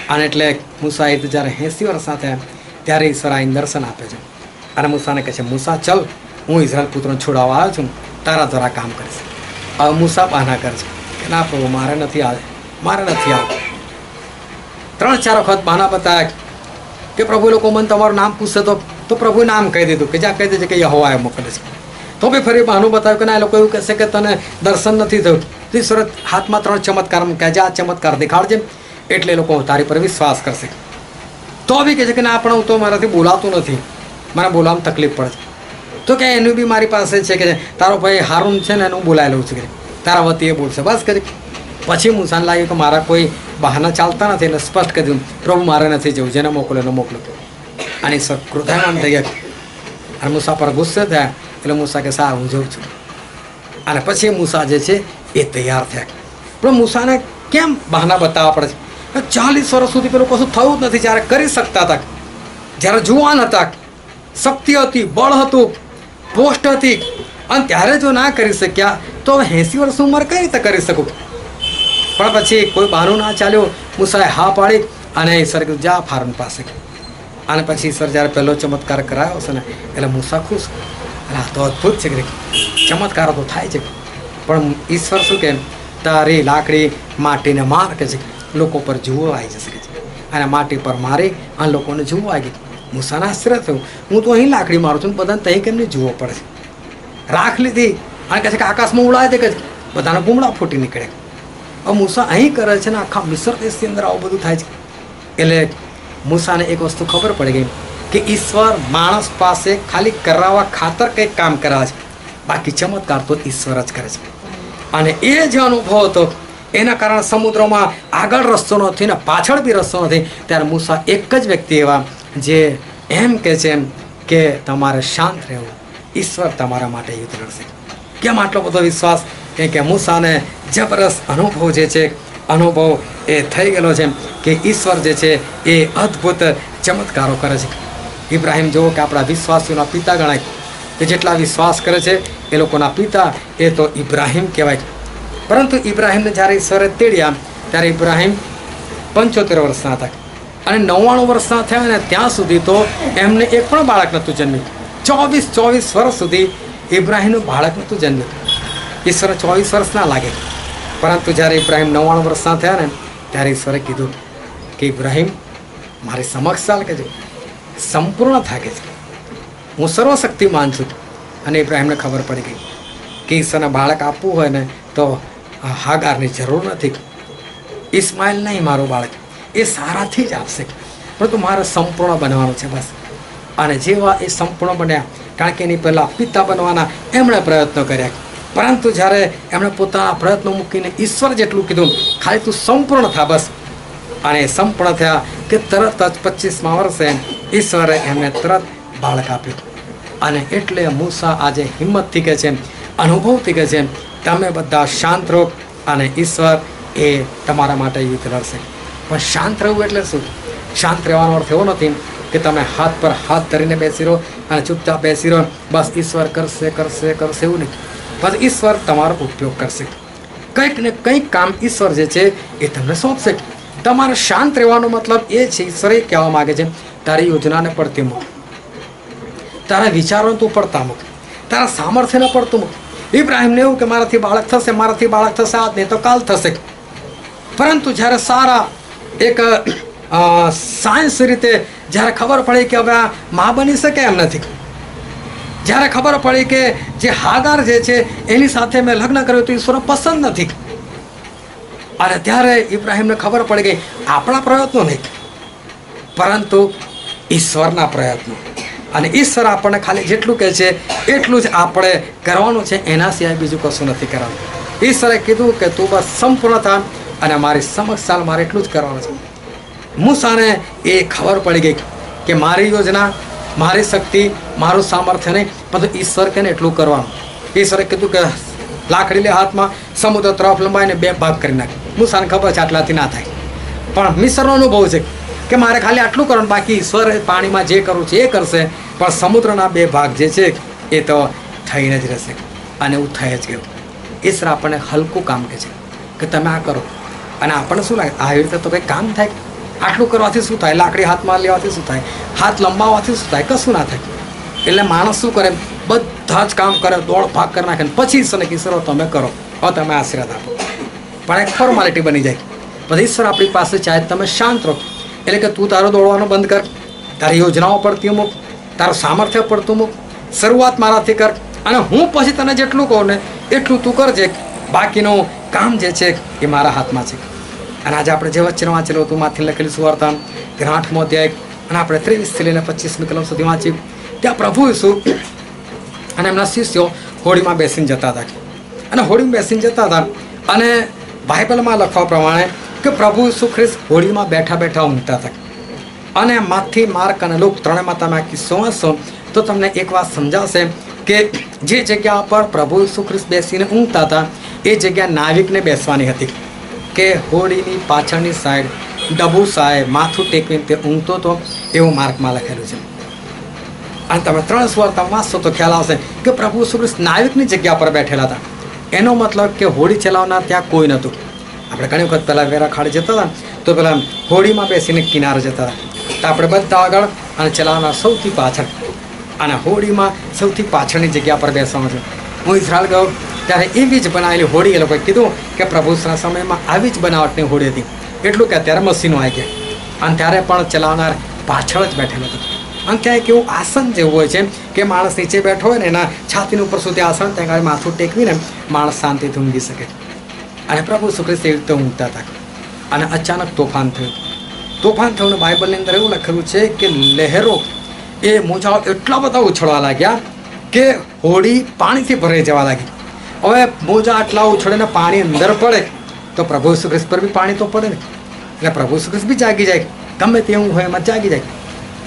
અને એટલે મૂસા જ્યારે 80 વર્ષના થયા ત્યારે ઈશ્વર આઈને દર્શન આપે છે અને મૂસાને કહે છે, મૂસા ચલ, હું ઇઝરાયલ પુત્રને છોડાવવા આવ્યો છું, તારા દ્વારા કામ કરીશ. હવે મૂસા બહાના કરે છે કે ના પ્રભુ, મારે નથી આવે. 3-4 વખત બહાના બતાવ્યા કે પ્રભુ લોકો મને તમારું નામ પૂછશે તો પ્રભુએ નામ કહી દીધું કે જ્યાં કહી દેજે કે યહોવા મોકલે છે. તો બી ફરી બહાનું બતાવ્યું કે ના, એ લોકો એવું કહેશે કે તને દર્શન નથી થયું. ઈશ્વરે હાથમાં 3 ચમત્કાર મૂક્યા, જે આ ચમત્કાર દેખાડજે એટલે એ લોકો તારી પર વિશ્વાસ કરશે. તો બી કહે છે કે ના, પણ હું તો મારાથી બોલાતું નથી, મને બોલાવવામાં તકલીફ પડે છે. તો કે એનું બી મારી પાસે છે કે તારો ભાઈ હારૂન છે ને, એનું બોલાયેલું છે કે તારા વતી એ બોલશે. બસ કરી પછી મૂસાને લાગ્યું કે મારા કોઈ બહાના ચાલતા નથી, એટલે સ્પષ્ટ કહી દીધું પ્રભુ મારે નથી જવું, જેને મોકલો એને મોકલો. અને ઈશ્વર ક્રોધાયમાન થઈ ગયા અને મૂસા પર ગુસ્સે થયા. એટલે મૂસા કે સારું હું જઉં છું. અને પછી મૂસા જે છે એ તૈયાર થયા. પણ મૂસાને કેમ બહાના બતાવવા પડે છે? 40 વર્ષ સુધી પેલું કશું થયું જ નથી. જ્યારે કરી શકતા હતા, જ્યારે જુવાન હતા, શક્તિ હતી, બળ હતું, પોસ્ટ હતી, અને ત્યારે જો ના કરી શક્યા તો હવે 80 વર્ષની ઉંમર કઈ રીતે કરી શકું? પણ પછી કોઈ બહાનું ના ચાલ્યું. મૂસાએ હા પાડી અને ઈશ્વર કીધું જા ફારૂન પાસે. અને પછી ઈશ્વર જ્યારે પહેલો ચમત્કાર કરાયો છે ને એટલે મૂસા ખુશ. એટલે આ તો અદ્ભુત છે કે ચમત્કારો તો થાય છે, પણ ઈશ્વર શું કહે તારી લાકડી માટીને માર કે છે લોકો પર જુઓ આવી જશે કે છે. અને માટી પર મારી અને લોકોને જુઓ આવી ગઈ. મૂસાને આશ્ચર્ય થયું, હું તો અહીં લાકડી મારું છું, બધાને ત્યાં કેમ નહીં જુઓ પડે છે. રાખ લીધી અને કહે છે કે આકાશમાં ઉડાય દે કે બધાના ભૂમડા ફૂટી નીકળે. હવે મૂસા અહીં કરે છે ને આખા મિસર દેશની અંદર આવું બધું થાય છે. એટલે મૂસાને એક વસ્તુ ખબર પડી ગઈ કે ઈશ્વર માણસ પાસે ખાલી કરાવવા ખાતર કંઈક કામ કરાવે છે, બાકી ચમત્કાર તો ઈશ્વર જ કરે છે. અને એ જે અનુભવ હતો એના કારણે સમુદ્રમાં આગળ રસ્તો નથી ને પાછળ બી રસ્તો નથી. ત્યારે મૂસા એક જ વ્યક્તિ એવા જે એમ કહે છે એમ કે તમારે શાંત રહેવું, ઈશ્વર તમારા માટે યુદ્ધ લડશે. કેમ આટલો બધો વિશ્વાસ? કે મૂસાને જબરદસ્ત અનુભવ જે છે, અનુભવ એ થઈ ગયેલો છે કે ઈશ્વર જે છે એ અદ્ભુત ચમત્કારો કરે છે. ઇબ્રાહિમ જુઓ કે આપણા વિશ્વાસીઓના પિતા ગણાય, કે જેટલા વિશ્વાસ કરે છે એ લોકોના પિતા એ તો ઇબ્રાહિમ કહેવાય. પરંતુ ઇબ્રાહિમને જ્યારે ઈશ્વરે તેડ્યા ત્યારે ઇબ્રાહિમ 75 વર્ષના હતા અને 99 વર્ષના થયા ને ત્યાં સુધી તો એમને એક પણ બાળક નહોતું જન્મ્યું. 24 વર્ષ સુધી ઇબ્રાહિમનું બાળક નહોતું જન્મ્યું. ઈશ્વરે 24 વર્ષ ના લાગે, પરંતુ જ્યારે ઇબ્રાહિમ 99 વર્ષના થયા ને ત્યારે ઈશ્વરે કીધું કે ઇબ્રાહિમ મારી સમક્ષ ચાલ કે છે, સંપૂર્ણ થાકે છે, હું સર્વશક્તિમાન છું. અને ઇબ્રાહિમને ખબર પડી ગઈ કે ઈશ્વરને બાળક આપવું હોય ને તો હાગારની જરૂર નથી. ઇસ્માઇલ નહીં મારું બાળક, એ સારાથી જ આપશે, પરંતુ મારે સંપૂર્ણ બનવાનું છે બસ. અને જેવા એ સંપૂર્ણ બન્યા, કારણ કે એની પહેલાં પિતા બનવાના એમણે પ્રયત્નો કર્યા, પરંતુ જ્યારે એમણે પોતાના પ્રયત્નો મૂકીને ઈશ્વર જેટલું કીધું ખાલી તું સંપૂર્ણ થા બસ, અને સંપૂર્ણ થયા કે તરત જ 25મા વર્ષે ઈશ્વરે એમને તરત બાળક આપ્યું. અને એટલે મૂસા આજે હિંમતથી કહે છે, અનુભવથી કહે છે તમે બધા શાંત રહો અને ઈશ્વર એ તમારા માટે યુદ્ધ લડશે. પણ શાંત રહેવું એટલે શું? શાંત રહેવાનો અર્થ એવો નથી કે તમે હાથ પર હાથ ધરીને બેસી રહો અને ચૂપચાપ બેસી રહો, બસ ઈશ્વર કરશે કરશે કરશે એવું નહીં. બસ ઈશ્વર તમારો ઉપયોગ કરશે, કંઈક ને કંઈક કામ ઈશ્વર જે છે એ તમને સોંપશે. તમારે શાંત રહેવાનો મતલબ એ છે, ઈશ્વર એ કહેવા માગે છે તારી યોજનાને પડતી મૂક, તારા વિચારોને તું પડતા મૂક, તારા સામર્થ્યને પડતું મૂક. ઇબ્રાહિમને એવું કે મારાથી બાળક થશે, મારાથી બાળક થશે, આજ નહીં તો કાલ થશે. પરંતુ જ્યારે સારા એક સાયન્સ રીતે જ્યારે ખબર પડી કે હવે આ મા બની શકે એમ નથી, જ્યારે ખબર પડી કે જે હાગાર જે છે એની સાથે મેં લગ્ન કર્યું તો ઈશ્વરને પસંદ નથી, અને ત્યારે ઇબ્રાહિમને ખબર પડી ગઈ આપણા પ્રયત્નો નહીં પરંતુ ઈશ્વરના પ્રયત્નો. અને ઈશ્વર આપણને ખાલી જેટલું કહે છે એટલું જ આપણે કરવાનું છે, એના સિવાય બીજું કશું નથી કરવાનું. ઈશ્વરે કીધું કે તું બસ સંપૂર્ણ થા અને મારી સમક્ષ ચાલ, મારે એટલું જ કરવાનું છે. મૂસાને એ ખબર પડી ગઈ કે મારી યોજના, મારી શક્તિ, મારું સામર્થ્ય નહીં, બધું ઈશ્વર કહે ને એટલું કરવાનું. ઈશ્વરે કીધું કે લાકડી લે હાથમાં, સમુદ્ર તરફ લંબાઈને 2 ભાગ કરી નાખ. મૂસાને ખબર છે આટલાથી ના થાય, પણ મિસરનો અનુભવ છે કે મારે ખાલી આટલું કરવાનું, બાકી ઈશ્વર પાણીમાં જે કરવું છે એ કરશે, પણ સમુદ્રના 2 ભાગ જે છે એ તો થઈને જ રહેશે. અને એવું થઈ જ ગયું. ઈશ્વર આપણને હલકું કામ કહે છે કે તમે આ કરો, અને આપણને શું લાગે આવી રીતે તો કંઈ કામ થાય? આટલું કરવાથી શું થાય? લાકડી હાથમાં લેવાથી શું થાય? હાથ લંબાવવાથી શું થાય? કશું ના થાય. એટલે માણસ શું કરે? બધા જ કામ કરે, દોડ ભાગ કરી નાખે, પછી ઈશ્વરને ઈશ્વર તમે કરો, હવે તમે આશીર્વાદ આપો. પણ એક ફોર્માલિટી બની જાય. પછી ઈશ્વર આપણી પાસે ચાહે તમે શાંત રહો, એટલે કે તું તારો દોડવાનું બંધ કર, તારી યોજનાઓ પડતી મૂક, તારું સામર્થ્ય પડતું મૂક, શરૂઆત મારાથી કર, અને હું પછી તને જેટલું કહું ને એટલું તું કરજે, બાકીનું કામ જે છે એ મારા હાથમાં છે. અને આજે આપણે જે વચ્ચે વાંચેલું હતું માંથી લખેલું સુવાર્તા 8મો અધ્યાય, અને આપણે 23થી લઈને 25મી કલમ સુધી વાંચ્યું. ત્યાં પ્રભુ ઈસુ અને એમના શિષ્યો હોડીમાં બેસીને જતા હતા, અને હોડીમાં બેસીને જતા હતા, અને બાઇબલમાં લખવા પ્રમાણે કે પ્રભુ ઈસુ ખ્રિસ્ત હોળીમાં બેઠા બેઠા ઊંઘતા હતા. અને માથી માર્ક અને લુક ત્રણેયમાં તમે આ કિસ્સો વાંચશો તો તમને એક વાત સમજાશે કે જે જગ્યા પર પ્રભુ ઈસુ ખ્રિસ્ત બેસીને ઊંઘતા હતા એ જગ્યા નાવિકને બેસવાની હતી. કે હોળીની પાછળની સાઈડ ડબુસાએ માથું ટેકવીને તે ઊંઘતો હતો એવું માર્કમાં લખેલું છે. અને તમે 3 સ્વર તમે વાંચશો તો ખ્યાલ આવશે કે પ્રભુ ઈસુ ખ્રિસ્ત નાવિકની જગ્યા પર બેઠેલા હતા. એનો મતલબ કે હોળી ચલાવનાર ત્યાં કોઈ નહોતું. આપણે ઘણી વખત પહેલાં વેરા ખાડી જતા હતા તો પહેલાં હોળીમાં બેસીને કિનારે જતા હતા. તો આપણે બધા આગળ અને ચલાવનાર સૌથી પાછળ, અને હોળીમાં સૌથી પાછળની જગ્યા પર બેસવાનું છે. હું ઇઝરાયલ ગયો ત્યારે એવી જ બનાવેલી હોળી એ લોકોએ કીધું કે પ્રભુના સમયમાં આવી જ બનાવટની હોળી હતી. એટલું કે અત્યારે મશીનો આવી ગયા અને ત્યારે પણ ચલાવનાર પાછળ જ બેઠેલો હતો. અને ત્યાં એક એવું આસન જેવું હોય છે કે માણસ નીચે બેઠો હોય ને એના છાતીની ઉપર સુધી આસન, ત્યાં આગળ માથું ટેકવીને માણસ શાંતિથી ઊંઘી શકે. અને પ્રભુ ઈસુ ખ્રિસ્ત એવી રીતે ઊંઘતા હતા. અને અચાનક તોફાન થયું. તોફાન થયું. બાઇબલની અંદર એવું લખેલું છે કે લહેરો એ મોજાઓ એટલા બધા ઉછળવા લાગ્યા કે હોળી પાણીથી ભરાઈ જવા લાગી. હવે મોજા આટલા ઉછળે ને પાણી અંદર પડે તો પ્રભુ ઈસુ ખ્રિસ્ત પર બી પાણી તો પડે ને, એટલે પ્રભુ ઈસુ ખ્રિસ્ત બી જાગી જાય. ગમે તેવું હોય એમાં જાગી જાય.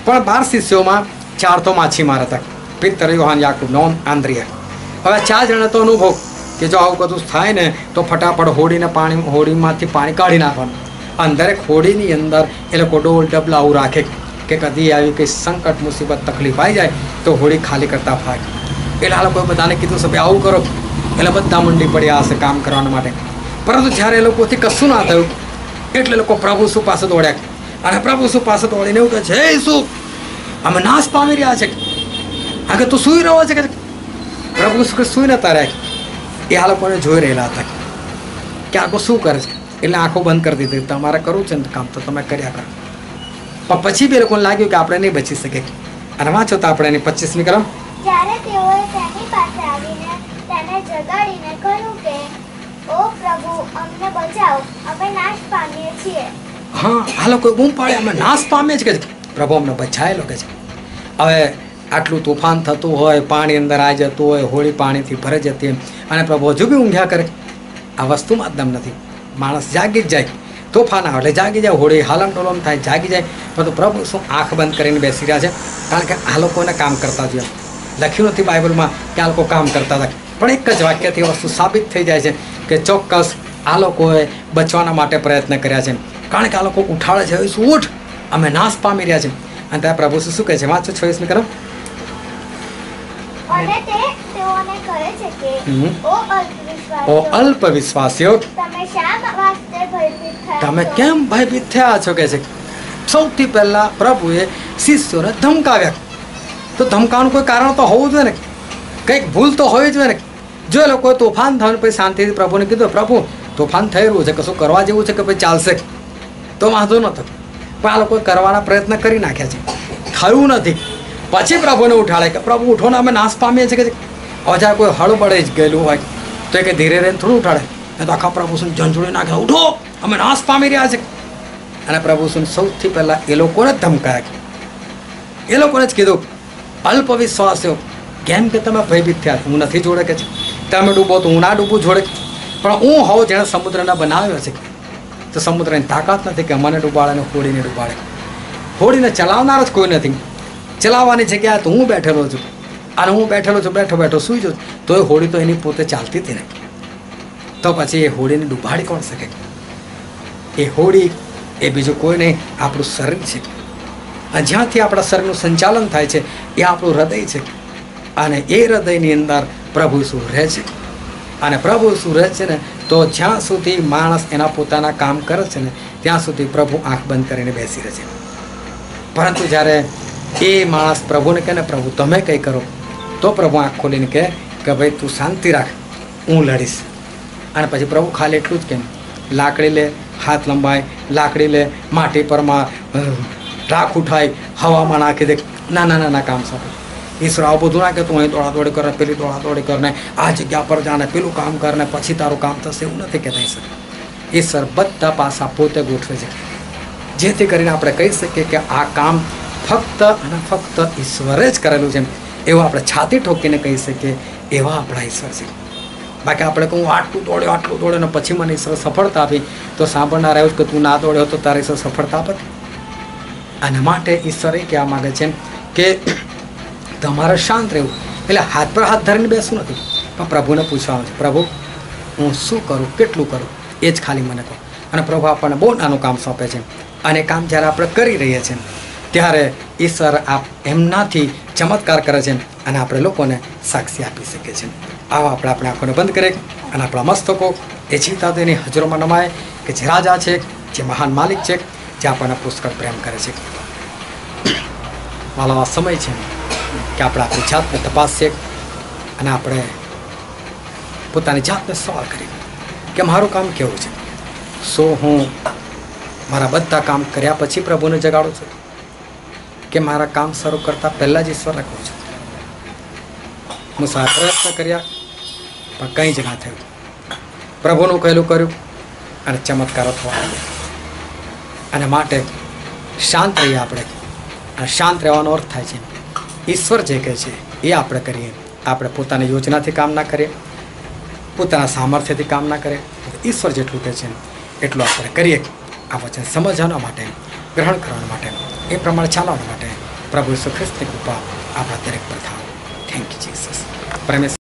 પણ 12 શિષ્યોમાં 4 તો માછીમાર હતા. પિત્તર, યોહાન, યાકૂબ, નોન, આંદ્રિયા. હવે 4 જણા તો અનુભવ કે જો આવું બધું થાય ને તો ફટાફટ હોળીમાંથી પાણી કાઢી નાખવાનું. અને દરેક હોળીની અંદર એ લોકો ડોલ ડબલા આવું રાખે કે કદી આવી કંઈ સંકટ મુસીબત તકલીફ આવી જાય તો હોળી ખાલી કરતા ફાય. એટલે આ લોકોએ બધાને કીધું છે ભાઈ આવું કરો. એટલે બધા મંડી પડ્યા હશે કામ કરવા માટે. પરંતુ જ્યારે એ લોકોથી કશું ના થયું એટલે લોકો પ્રભુ ઈસુ પાસે દોડ્યા. અને પ્રભુ ઈસુ પાસે દોડીને એવું કહે છે, હે ઈસુ, અમે નાશ પામી રહ્યા છે. આગળ તું સૂઈ રહ્યો છે કે પ્રભુ ઈસુ સૂઈ નતા રહ્યા. એ આ લોકોને જોઈ રહેલા હતા કે આખો શું કરે છે. એટલે આંખો બંધ કરી દીધી. તમારે કરવું છે ને કામ તો તમે કર્યા કરો. પણ પછી બી એ લોકોને લાગ્યું કે આપણે નહીં બચી શકીએ. અને વાંચો તો આપણે એની 25મી કલમ. જ્યારે તેઓએ તેની પાસે આવીને તેને જગાડીને કહ્યું કે ઓ પ્રભુ, અમને બચાવ, અમે નાશ પામીએ છીએ. હા, આ લોકો બૂમ પાડે, અમે નાશ પામીએ છીએ કે પ્રભુ અમને બચાયેલો કે છે. હવે આટલું તોફાન થતું હોય, પાણી અંદર આવી જતું હોય, હોળી પાણીથી ભરાઈ જતી હોય અને પ્રભુ હજુ બી ઊંઘ્યા કરે. આ વસ્તુમાં જ દમ નથી. માણસ જાગી જ જાય, તોફાન આવે એટલે જાગી જાય, હોળી હાલમ ટોલમ થાય જાગી જાય. પરંતુ પ્રભુ શું આંખ બંધ કરીને બેસી રહ્યા છે? કારણ કે આ લોકોને કામ કરતા જોઈએ. લખ્યું નથી બાઇબલમાં કે આ લોકો કામ કરતા હતા, પણ એક જ વાક્યથી વસ્તુ સાબિત થઈ જાય છે કે ચોક્કસ આ લોકોએ બચવાના માટે પ્રયત્ન કર્યા છે. કારણ કે આ લોકો ઉઠાડે છે, શું ઉઠ, અમે નાશ પામી રહ્યા છે. અને ત્યાં પ્રભુ શું કહે છે? વાંચો 26મી કલમ. અને તેઓને કહે છે કે ઓ અલ્પ વિશ્વાસીઓ, તમે શા વાસ્તે ભયભીત થયા છો? તમે કેમ ભયભીત થયા છો કે છે. સૌથી પહેલા પ્રભુએ શિષ્યોને ધમકાવ્યા. તો ધમકાવવાનું કોઈ કારણ તો હોવું જોઈએ ને, કંઈક ભૂલ તો હોવી જોઈએ ને. જો એ લોકોએ તોફાન થવાનું પછી શાંતિથી પ્રભુને કીધું, પ્રભુ તોફાન થઈ રહ્યું છે, કશું કરવા જેવું છે કે ભાઈ ચાલશે તો વાંધો નહોતો. પણ આ લોકોએ કરવાના પ્રયત્ન કરી નાખ્યા છે, થયું નથી. પછી પ્રભુને ઉઠાડે કે પ્રભુ ઉઠો ને, અમે નાશ પામીએ છીએ કે. હવે જ્યારે કોઈ હળબળે જ ગયેલું હોય તો એ કે ધીરે રહીને થોડું ઉઠાડે. તો આખા પ્રભુ શું ઝંઝોડી નાખે, ઉઠો, અમે નાશ પામી રહ્યા છે. અને પ્રભુ શું સૌથી પહેલાં એ લોકોને જ ધમકાયા. એ લોકોને જ કીધું, અલ્પ વિશ્વાસીઓ, કેમ કે તમે ભયભીત થયા? હું નથી જોડે કે છે. તમે ડૂબો તો હું ના ડૂબું જોડે. પણ હું હોઉં જેણે સમુદ્રને બનાવ્યો છે, તો સમુદ્રની તાકાત નથી કે મને ડૂબાડે ને હોળીને ડૂબાડે. હોળીને ચલાવનાર જ કોઈ નથી. ચલાવવાની જગ્યાએ તો હું બેઠેલો છું, અને હું બેઠેલો છું, બેઠો બેઠો સૂઈ જાઉં, તો એ હોળી તો એની પોતે ચાલતી હતી ને. તો પછી એ હોળીને ડૂબાડી કોણ શકે? એ હોળી એ બીજું કોઈ નહીં, આપણું શરીર છે. અને જ્યાંથી આપણા શરીરનું સંચાલન થાય છે એ આપણું હૃદય છે. અને એ હૃદયની અંદર પ્રભુ ઈસુ રહે છે. અને પ્રભુ ઈસુ રહે છે ને તો જ્યાં સુધી માણસ એના પોતાના કામ કરે છે ને ત્યાં સુધી પ્રભુ આંખ બંધ કરીને બેસી રહે છે. પરંતુ જ્યારે એ માણસ પ્રભુને કહે ને, પ્રભુ તમે કંઈ કરો, તો પ્રભુ આંખ ખોલીને કહે કે ભાઈ તું શાંતિ રાખ, હું લડીશ. અને પછી પ્રભુ ખાલી એટલું જ કેમ, લાકડી લે, હાથ લંબાય, લાકડી લે, માટી પરમાં રાખ ઉઠાય, હવામાં નાખી દે, નાના નાના કામ સાથે. ઈશ્વર આવું બધું ના કે તું અહીં દોડાદોડી કરે, પેલી દોડાદોડી કરને, આ જગ્યા પર જાને, પેલું કામ કરને, પછી તારું કામ થશે, એવું નથી કહેતા ઈશ્વર. ઈશ્વર બધા પાસા પોતે ગોઠવે છે, જેથી કરીને આપણે કહી શકીએ કે આ કામ ફક્ત અને ફક્ત ઈશ્વરે જ કરેલું છે. એવું આપણે છાતી ઠોકીને કહી શકીએ, એવા આપણા ઈશ્વર છે. બાકી આપણે કહું આટલું દોડ્યો ને પછી મને ઈશ્વર સફળતા આપી, તો સાંભળનાર આવ્યું કે તું ના દોડ્યો તો તારે ઈશ્વર સફળતા આપે. અને માટે ઈશ્વર એ કહેવા માગે છે કે તમારે શાંત રહેવું. એટલે હાથ પર હાથ ધરીને બેસવું નથી, પણ પ્રભુને પૂછવાનું છે, પ્રભુ હું શું કરું, કેટલું કરું, એ જ ખાલી મને કહો. અને પ્રભુ આપણને બહુ નાનું કામ સોંપે છે, અને કામ જ્યારે આપણે કરી રહીએ છીએ ત્યારે ઈશ્વર એમનાથી ચમત્કાર કરે છે અને આપણે લોકોને સાક્ષી આપી શકીએ છીએ. આવો આપણે આંખોને બંધ કરીએ અને આપણા મસ્તકો એ જીવતા તેની હજરોમાં નમાય કે જે રાજા છે, જે મહાન માલિક છે, જે આપણને પુષ્કળ પ્રેમ કરે છે. વાલો આ સમય છે કે આપણે આપણી જાતને તપાસીએ અને આપણે પોતાની જાતને સવાલ કરીએ કે મારું કામ કેવું છે. શું હું મારા બધા કામ કર્યા પછી પ્રભુને જગાડું છું, કે મારા કામ શરૂ કરતાં પહેલાં જ ઈશ્વરને કહું છું. હું સારા પ્રયત્ન કર્યા પણ કંઈ જ ના થયું. પ્રભુનું કહેલું કર્યું અને ચમત્કારો થવા લાગ્યા. અને માટે શાંત રહીએ આપણે. અને શાંત રહેવાનો અર્થ થાય છે ઈશ્વર જે કહે છે એ આપણે કરીએ. આપણે પોતાની યોજનાથી કામ ના કરીએ, પોતાના સામર્થ્યથી કામ ના કરીએ. ઈશ્વર જેટલું કહે છે એટલું આપણે કરીએ. આ વચન સમજવા માટે, ગ્રહણ કરવા માટે, એ પ્રમાણે ચાલવા માટે પ્રભુ ઈસુ ખ્રિસ્તની કૃપા આપણા દરેક પર થાવ. Thank you Jesus. પરમેશ્વર